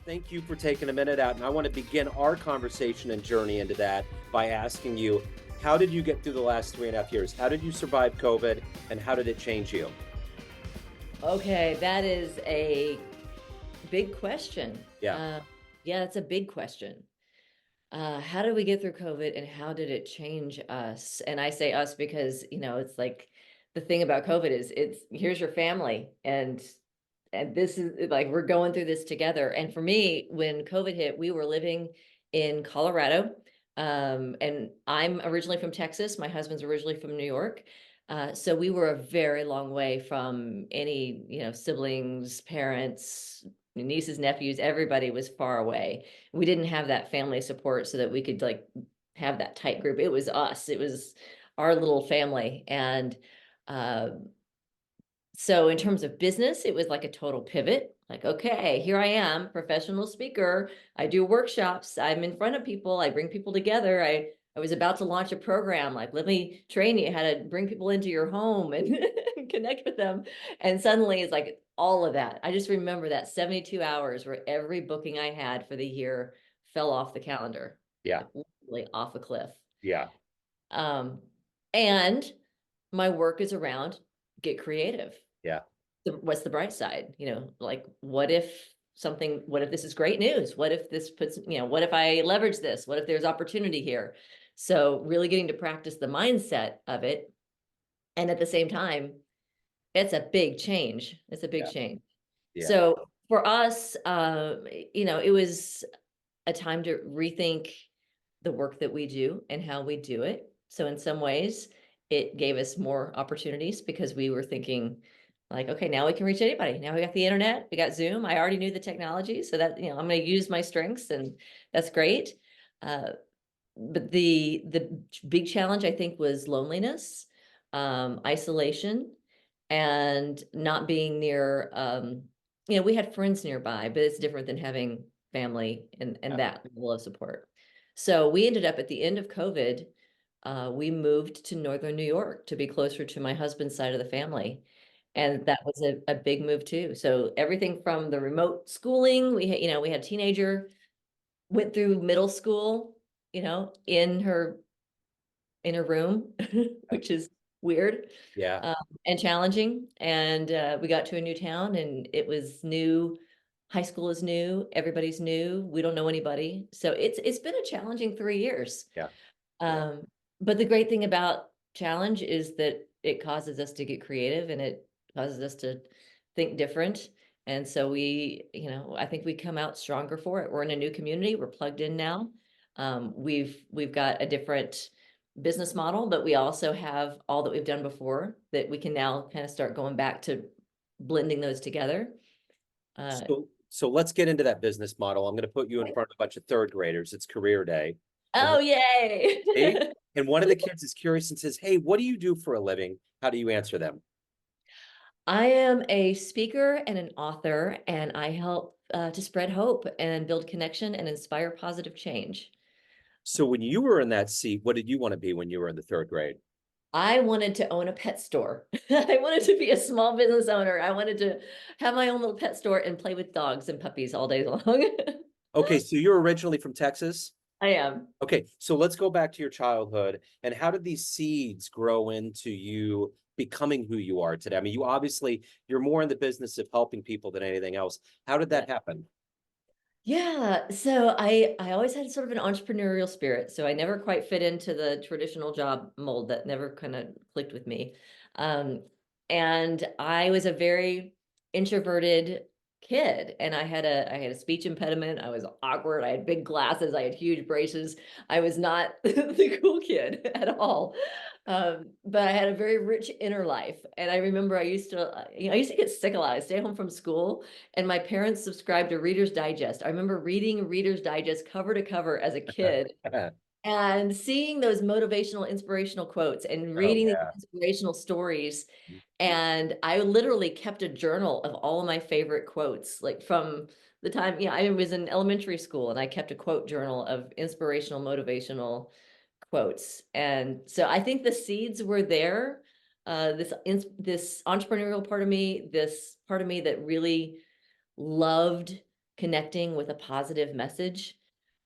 Thank you for taking a minute out. And I want to begin our conversation and journey into that by asking you, how did you get through the last 3.5 years? How did you survive COVID and how did it change you? Okay, that is a big question. Yeah. Yeah, that's a big question. How did we get through COVID and how did it change us? And I say us because, it's like the thing about COVID is it's here's your family and this is like we're going through this together. And for me, when COVID hit, we were living in Colorado. And I'm originally from Texas. My husband's originally from New York. So we were a very long way from any, siblings, parents, nieces, nephews, everybody was far away. We didn't have that family support so that we could like have that tight group. It was us. It was our little family. And uh, so in terms of business, it was like a total pivot. Like, okay, here I am, professional speaker. I do workshops. I'm in front of people. I bring people together. I was about to launch a program. Like, let me train you how to bring people into your home and connect with them. And suddenly it's like all of that. I just remember that 72 hours where every booking I had for the year fell off the calendar, Yeah. like literally off a cliff. Yeah. Um, and my work is around get creative. Yeah. What's the bright side? Like what if this is great news? What if this puts, what if I leverage this? What if there's opportunity here? So really getting to practice the mindset of it. And at the same time, it's a big change. It's a big Yeah. change. Yeah. So for us, it was a time to rethink the work that we do and how we do it. So in some ways, it gave us more opportunities because we were thinking like, okay, now we can reach anybody. Now we got the internet, we got Zoom. I already knew the technology, so that, I'm going to use my strengths and that's great. Uh, but the big challenge I think was loneliness, isolation, and not being near. We had friends nearby, but it's different than having family and Yeah. that level of support. So we ended up at the end of COVID. We moved to Northern New York to be closer to my husband's side of the family. And that was a big move too. So everything from the remote schooling, we had a teenager, went through middle school, in her room, which is weird, Yeah. um, and challenging. And we got to a new town, and it was new. High school is new. Everybody's new. We don't know anybody, so it's been a challenging 3 years. Yeah. Yeah. Um, but the great thing about challenge is that it causes us to get creative, and it causes us to think different. And so I think we come out stronger for it. We're in a new community. We're plugged in now. We've got a different business model, but we also have all that we've done before that we can now kind of start going back to blending those together. Uh, So let's get into that business model. I'm going to put you in front of a bunch of third graders. It's career day. And oh, yay. hey, and one of the kids is curious and says, "Hey, what do you do for a living?" How do you answer them? I am a speaker and an author, and I help to spread hope and build connection and inspire positive change. So when you were in that seat, what did you want to be when you were in the third grade? I wanted to own a pet store. I wanted to be a small business owner. I wanted to have my own little pet store and play with dogs and puppies all day long. Okay, so you're originally from Texas? I am. Okay, so let's go back to your childhood and how did these seeds grow into you becoming who you are today? I mean, you're more in the business of helping people than anything else. How did Yeah. that happen? Yeah, so I always had sort of an entrepreneurial spirit. So I never quite fit into the traditional job mold. That never kind of clicked with me. Um, and I was a very introverted kid, and I had a speech impediment. I was awkward. I had big glasses. I had huge braces. I was not the cool kid at all. But I had a very rich inner life. And I remember I used to get sick a lot. I'd stay home from school, and my parents subscribed to Reader's Digest. I remember reading Reader's Digest cover to cover as a kid and seeing those motivational, inspirational quotes and Oh reading these yeah. inspirational stories. And I literally kept a journal of all of my favorite quotes, like from the time, I was in elementary school and I kept a quote journal of inspirational, motivational quotes. And so I think the seeds were there. This entrepreneurial part of me, this part of me that really loved connecting with a positive message.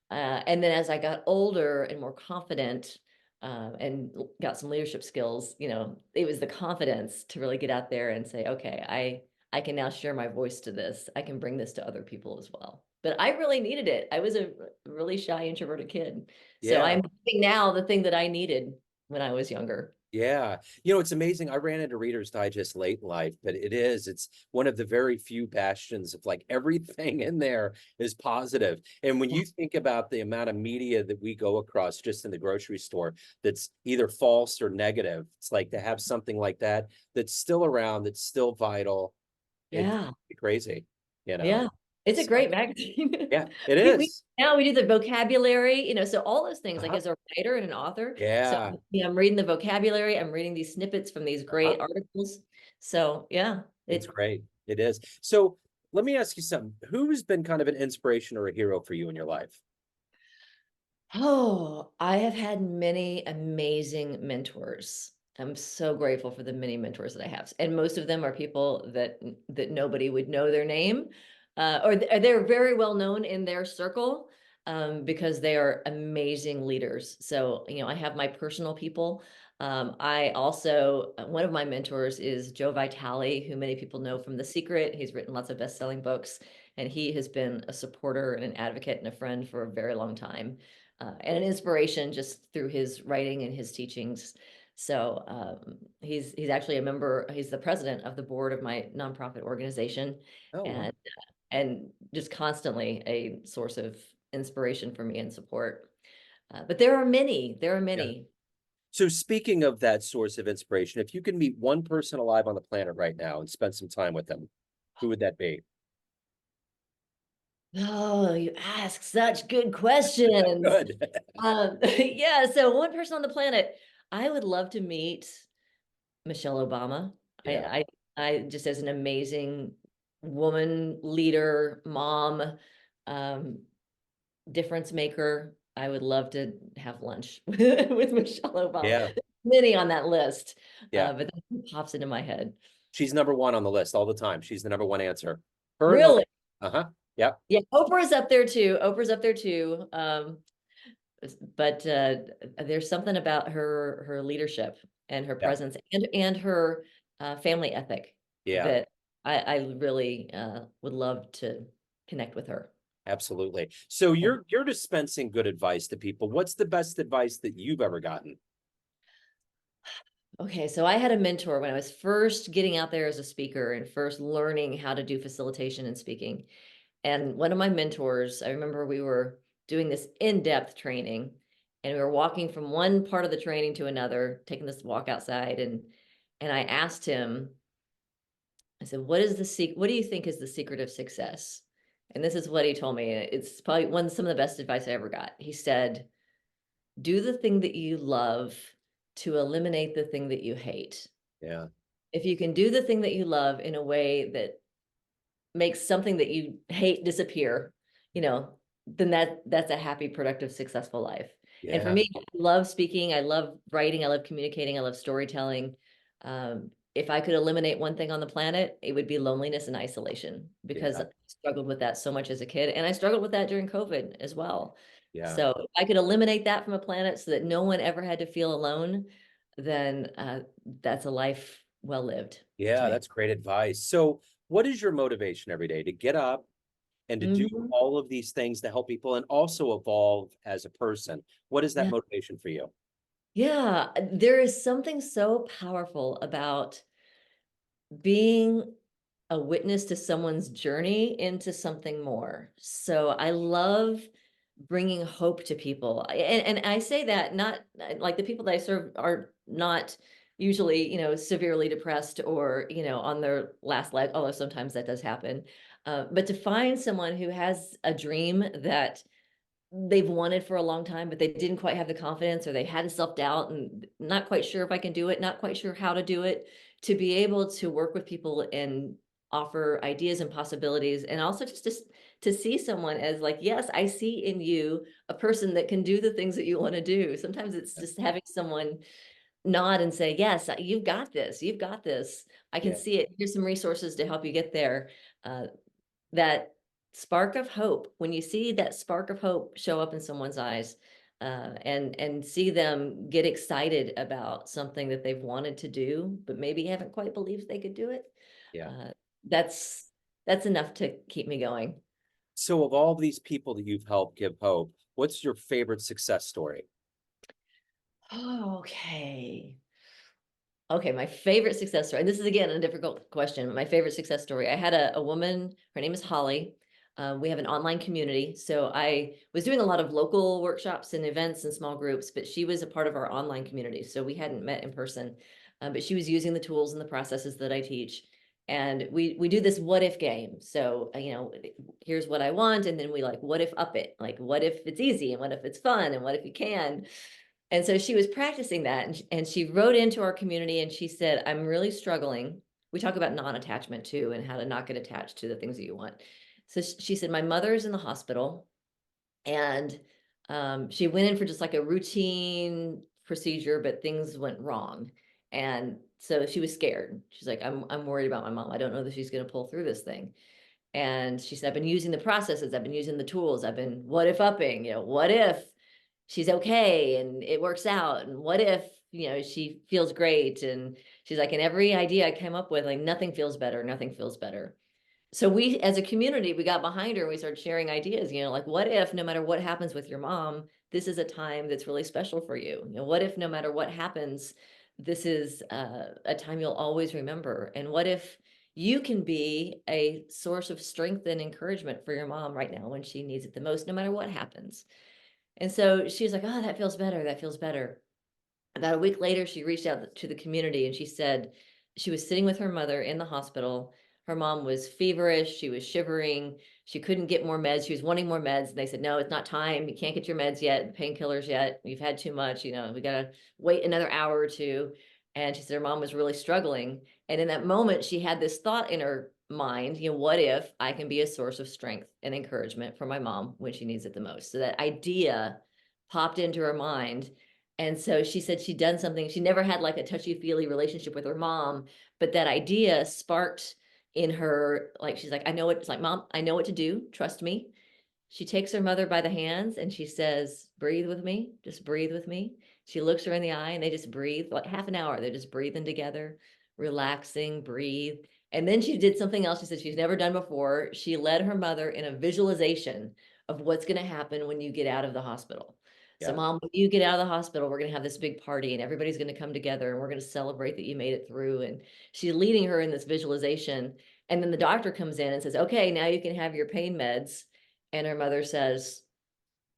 And then as I got older and more confident, and got some leadership skills, it was the confidence to really get out there and say, okay, I can now share my voice to this. I can bring this to other people as well. But I really needed it. I was a really shy, introverted kid. So Yeah. I'm doing now the thing that I needed when I was younger. Yeah. It's amazing. I ran into Reader's Digest late in life, but it's one of the very few bastions of like everything in there is positive. And when Yeah. you think about the amount of media that we go across just in the grocery store that's either false or negative, it's like to have something like that that's still around, that's still vital. It's Yeah. crazy, you know. Yeah. It's a So great magazine. yeah, it We is. now we do the vocabulary, so all those things, like Uh-huh. as a writer and an author. So Yeah. I'm reading the vocabulary, I'm reading these snippets from these Uh-huh. great articles. So yeah, It's great. It is. So let me ask you something. Who's been kind of an inspiration or a hero for you in your life? I have had many amazing mentors. I'm so grateful for the many mentors that I have. And most of them are people that nobody would know their name, or they're very well known in their circle, because they are amazing leaders. So, I have my personal people. I also, one of my mentors is Joe Vitale, who many people know from The Secret. He's written lots of best-selling books, and he has been a supporter and an advocate and a friend for a very long time, and an inspiration just through his writing and his teachings. So he's actually a member. He's the president of the board of my nonprofit organization, Oh, wow. and just constantly a source of inspiration for me and support. But there are many. There are Yeah. many. So speaking of that source of inspiration, if you can meet one person alive on the planet right now and spend some time with them, who would that be? Oh, you ask such good questions. Good. Yeah. So one person on the planet, I would love to meet Michelle Obama. Yeah. I just as an amazing woman, leader, mom, um, difference maker. I would love to have lunch with Michelle Obama. Yeah. Many on that list, Yeah. but that pops into my head. She's number one on the list all the time. She's the number one answer. Her and Really? uh-huh. Yep. Yeah, Oprah's up there too. Oprah's up there too. But there's something about her leadership and her Yeah. presence and her family ethic Yeah. that I really would love to connect with her. Absolutely. So Yeah. you're dispensing good advice to people. What's the best advice that you've ever gotten? Okay, so I had a mentor when I was first getting out there as a speaker and first learning how to do facilitation and speaking. And one of my mentors, I remember we were doing this in-depth training, and we were walking from one part of the training to another, taking this walk outside, and I asked him, I said, what do you think is the secret of success? And this is what he told me. It's probably some of the best advice I ever got. He said, do the thing that you love to eliminate the thing that you hate. Yeah. If you can do the thing that you love in a way that makes something that you hate disappear, you know, then that's a happy, productive, successful life. And for Yeah. me, I love speaking, I love writing, I love communicating, I love storytelling. If I could eliminate one thing on the planet, it would be loneliness and isolation, because Yeah. I struggled with that so much as a kid, and I struggled with that during COVID as well. Yeah. So if I could eliminate that from a planet so that no one ever had to feel alone, then that's a life well lived to Yeah, me. that's great advice. So what is your motivation every day to get up and to do Mhm. all of these things to help people and also evolve as a person? What is that Yeah. motivation for you? Yeah, there is something so powerful about being a witness to someone's journey into something more. So I love bringing hope to people. And I say that not like the people that I serve are not usually, severely depressed or, on their last leg, although sometimes that does happen. But to find someone who has a dream that they've wanted for a long time, but they didn't quite have the confidence, or they had self-doubt and not quite sure if I can do it, not quite sure how to do it, to be able to work with people and offer ideas and possibilities, and also just to see someone as like, yes, I see in you a person that can do the things that you want to do. Sometimes it's just having someone nod and say, yes, you've got this, you've got this. I can Yeah. see it. Here's some resources to help you get there. That spark of hope, when you see that spark of hope show up in someone's eyes, and see them get excited about something that they've wanted to do, but maybe haven't quite believed they could do it, Yeah. uh, that's that's enough to keep me going. So of all these people that you've helped give hope, what's your favorite success story? Okay. Okay, my favorite success story, and this is again a difficult question. My favorite success story. I had a woman, her name is Holly. We have an online community. So I was doing a lot of local workshops and events and small groups, but she was a part of our online community. So we hadn't met in person, but she was using the tools and the processes that I teach. And we do this what if game. So, here's what I want. And then we like, what if up it? Like, what if it's easy? And what if it's fun? And what if you can? And so she was practicing that, and she wrote into our community and she said, I'm really struggling. We talk about non-attachment too, and how to not get attached to the things that you want. So she said, my mother's in the hospital, and she went in for just like a routine procedure, but things went wrong. And so she was scared. She's like, I'm worried about my mom. I don't know that she's going to pull through this thing. And she said, I've been using the processes, I've been using the tools, I've been what if upping, what if she's okay and it works out? And what if, she feels great? And she's like, and every idea I came up with, like nothing feels better, nothing feels better. So we, as a community, we got behind her and we started sharing ideas, like what if no matter what happens with your mom, this is a time that's really special for you? What if no matter what happens, this is a time you'll always remember? And what if you can be a source of strength and encouragement for your mom right now when she needs it the most, no matter what happens? And so she's like, oh, that feels better. That feels better. About a week later, she reached out to the community and she said she was sitting with her mother in the hospital. Her mom was feverish. She was shivering. She couldn't get more meds. She was wanting more meds. And they said, no, it's not time. You can't get your meds yet, painkillers yet. You've had too much. We got to wait another hour or two. And she said her mom was really struggling. And in that moment, she had this thought in her mind, what if I can be a source of strength and encouragement for my mom when she needs it the most? So that idea popped into her mind, and so she said she'd done something. She never had like a touchy-feely relationship with her mom, but that idea sparked in her, like, she's like, I know what it's like, Mom, I know what to do. Trust me. She takes her mother by the hands and she says, breathe with me. Just breathe with me. She looks her in the eye and they just breathe, like half an hour. They're just breathing together, relaxing, breathe. And then she did something else she said she's never done before. She led her mother in a visualization of what's going to happen when you get out of the hospital. So, Yeah. Mom, when you get out of the hospital, we're going to have this big party and everybody's going to come together and we're going to celebrate that you made it through. And she's leading her in this visualization. And then the doctor comes in and says, okay, now you can have your pain meds. And her mother says,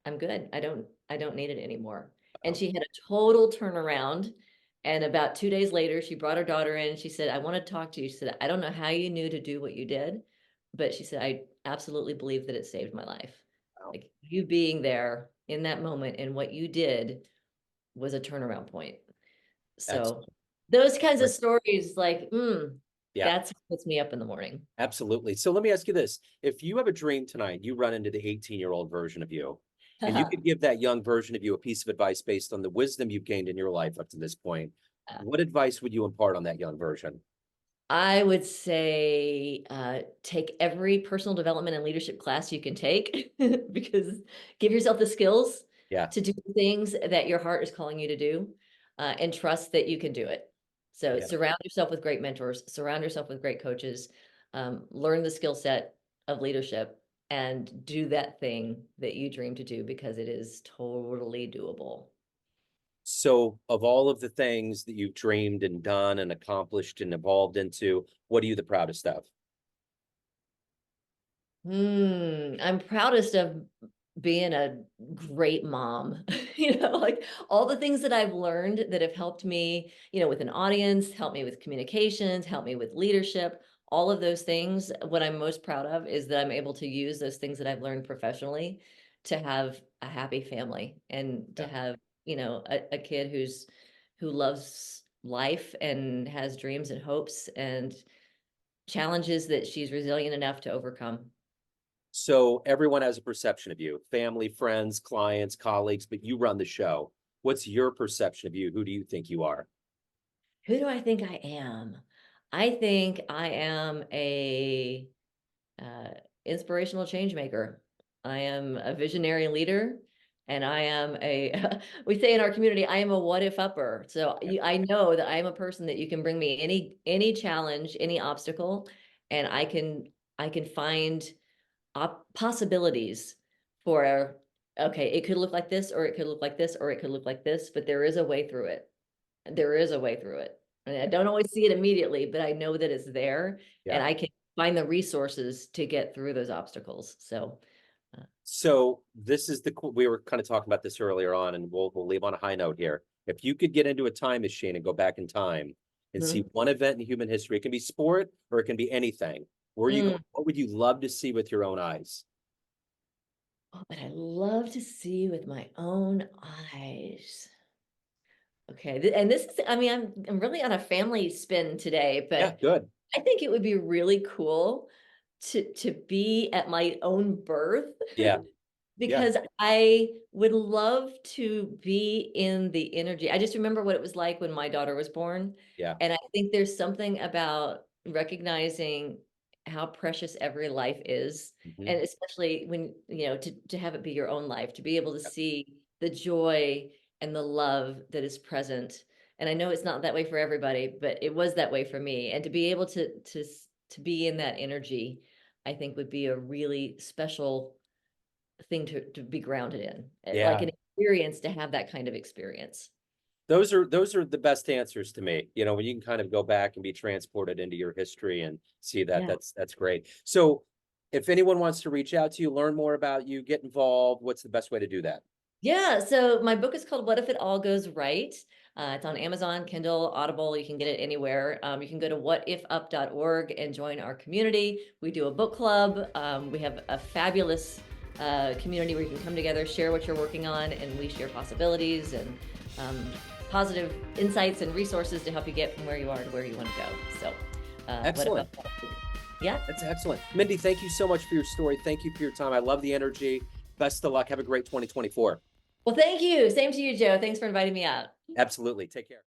I'm good. I don't need it anymore. And Wow. she had a total turnaround. And about 2 days later, she brought her daughter in. She said, I want to talk to you. She said, I don't know how you knew to do what you did, but she said, I absolutely believe that it saved my life. Wow. Like you being there in that moment and what you did was a turnaround point. So Excellent. those kinds of Great. stories, like, Yeah, that's what puts me up in the morning. absolutely. So let me ask you this. If you have a dream tonight, you run into the 18-year-old version of you, and you could give that young version of you a piece of advice based on the wisdom you've gained in your life up to this point, what advice would you impart on that young version? I would say take every personal development and leadership class you can take because give yourself the skills Yeah. to do things that your heart is calling you to do, and trust that you can do it. So Yeah. surround yourself with great mentors, surround yourself with great coaches, learn the skill set of leadership, and do that thing that you dream to do because it is totally doable. So, of all of the things that you've dreamed and done and accomplished and evolved into, what are you the proudest of? I'm proudest of being a great mom. Like all the things that I've learned that have helped me, with an audience, helped me with communications, helped me with leadership, all of those things. What I'm most proud of is that I'm able to use those things that I've learned professionally to have a happy family and to Yeah. have, a kid who loves life and has dreams and hopes and challenges that she's resilient enough to overcome. So, everyone has a perception of you, family, friends, clients, colleagues, but you run the show. What's your perception of you? Who do you think you are? Who do I think I am? I think I am a inspirational change maker. I am a visionary leader, and I am a, we say in our community, I am a what if upper. So I know that I am a person that you can bring me any challenge, any obstacle, and I can find possibilities for, okay, it could look like this, or it could look like this, or it could look like this, but there is a way through it. There is a way through it. And I don't always see it immediately, but I know that it's there, and Yeah. I can find the resources to get through those obstacles. So So this is we were kind of talking about this earlier on, and we'll leave on a high note here. If you could get into a time machine and go back in time and see one event in human history, it can be sport or it can be anything. Where you go, what would you love to see with your own eyes? what would I love to see with my own eyes? Okay, and this is, I mean, I'm really on a family spin today, Yeah, but good. I think it would be really cool to be at my own birth. Yeah. Yeah. Because I would love to be in the energy. I just remember what it was like when my daughter was born. Yeah. And I think there's something about recognizing how precious every life is. Mhm. And especially when, to have it be your own life, to be able to Yep. see the joy and the love that is present. And I know it's not that way for everybody, but it was that way for me. And to be able to be in that energy, I think would be a really special thing to be grounded in, like Yeah. an experience, to have that kind of experience. Those are the best answers to me. When you can kind of go back and be transported into your history and see that, Yeah. that's great. So if anyone wants to reach out to you, learn more about you, get involved, what's the best way to do that? Yeah. So my book is called What If It All Goes Right? It's on Amazon, Kindle, Audible. You can get it anywhere. You can go to whatifup.org and join our community. We do a book club. We have a fabulous community where you can come together, share what you're working on, and we share possibilities and positive insights and resources to help you get from where you are to where you want to go. So, Excellent. Yeah. That's excellent. Mindy, thank you so much for your story. Thank you for your time. I love the energy. Best of luck. Have a great 2024. Well, thank you. Same to you, Joe. Thanks for inviting me out. Absolutely. Take care.